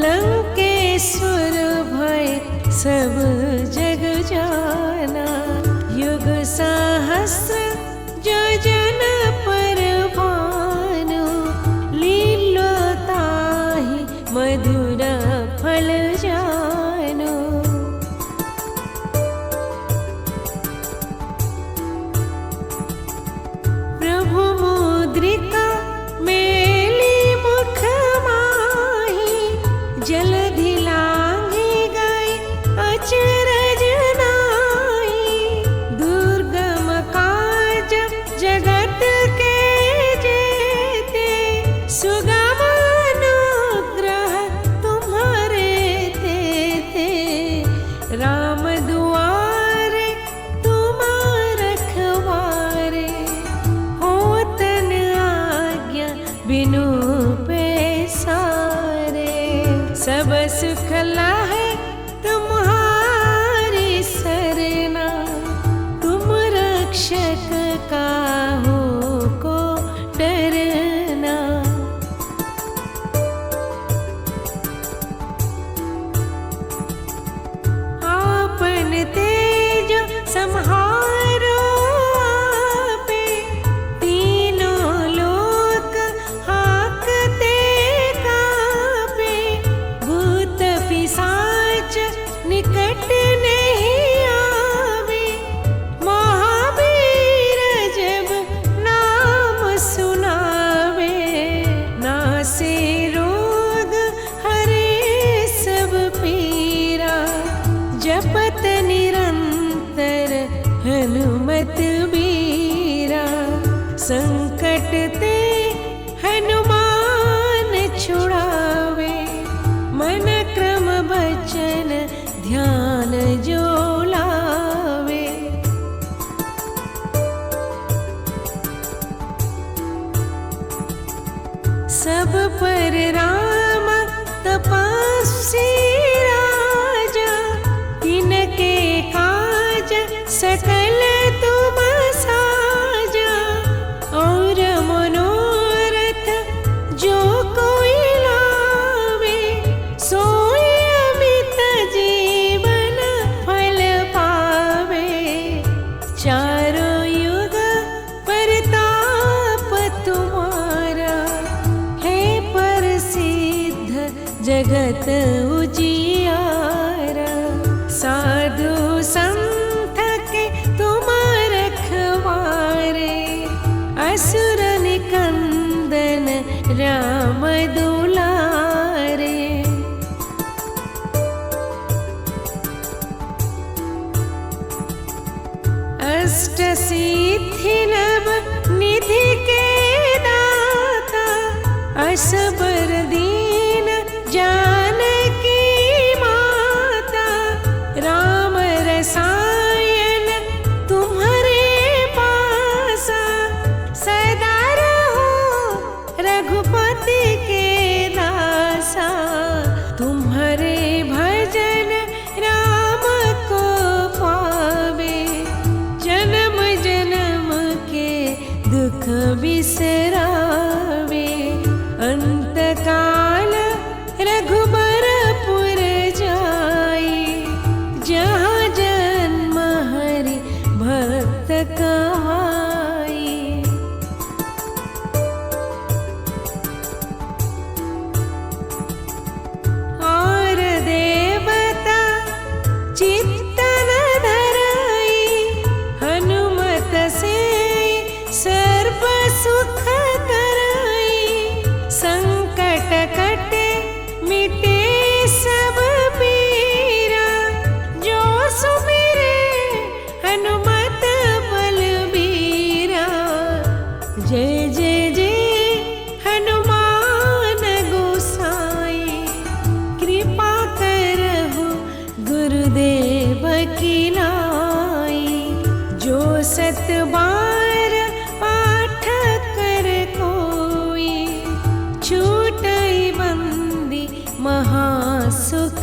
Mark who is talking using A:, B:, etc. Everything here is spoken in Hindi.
A: लंके सब जग जाना। युग सहस्र योजन पर भानु, लीलोताहि मधुर फल जानो। प्रभु मुद्रिका मेली मुख माही, जलधि लांघी गई अचरज नाई। दुर्गम काज जगत के जेते, सुगम अनुग्रह तुम्हारे तेते। राम दुआरे तुम रखवारे, होतन आज्ञा बिनु पैसारे। सब सुख लाहे तुम्हारी सरना, तुम रक्षक काहू को डरना। आपन तेज सम्हारो आपे, तीनों लोक हाकते कापे। भूत पिशाच निकट नहीं आवे, महावीर जब नाम सुनावे। नासे रोग हरे सब पीरा, जपत निरंतर हनुमत बीरा। संकट ते हनुमान छुड़ावे, मन क्रम बचन ध्यान जो लावे। सब पर राम तपस्वी राजा, तिनके काज सकल तुम साजा। और मनोरथ जो कोई लावे, सोई अमित जीवन फल पावे। चारों युग परताप तुम्हारा, है प्रसिद्ध जगत उजियारा। साधु संत के तुम रखवारे, असुर निकंदन राम दुलारे। अष्ट सिद्धि नव निधि के दाता, असबर दीन जानकी माता। राम रसायन तुम्हारे पासा, सदा रहो रघुपति के दासा। तुम्हारे भजन राम को पावे, जन्म जन्म के दुख बिसरावे। अंत काल रघुबरपुर जाई, जहाँ जन्म हरि भक्त कहाई। और देवता चित्तन धराई, हनुमत से सर्व सुख कराई। संकट कटे मिटे सब पीरा, जो सुमिरे हनुमत बलबीरा। जय जय जय हनुमान गोसाई, कृपा करहु गुरुदेव की नाई। जो सत बार पाठ कर कोई, छूटई बंदी महासुख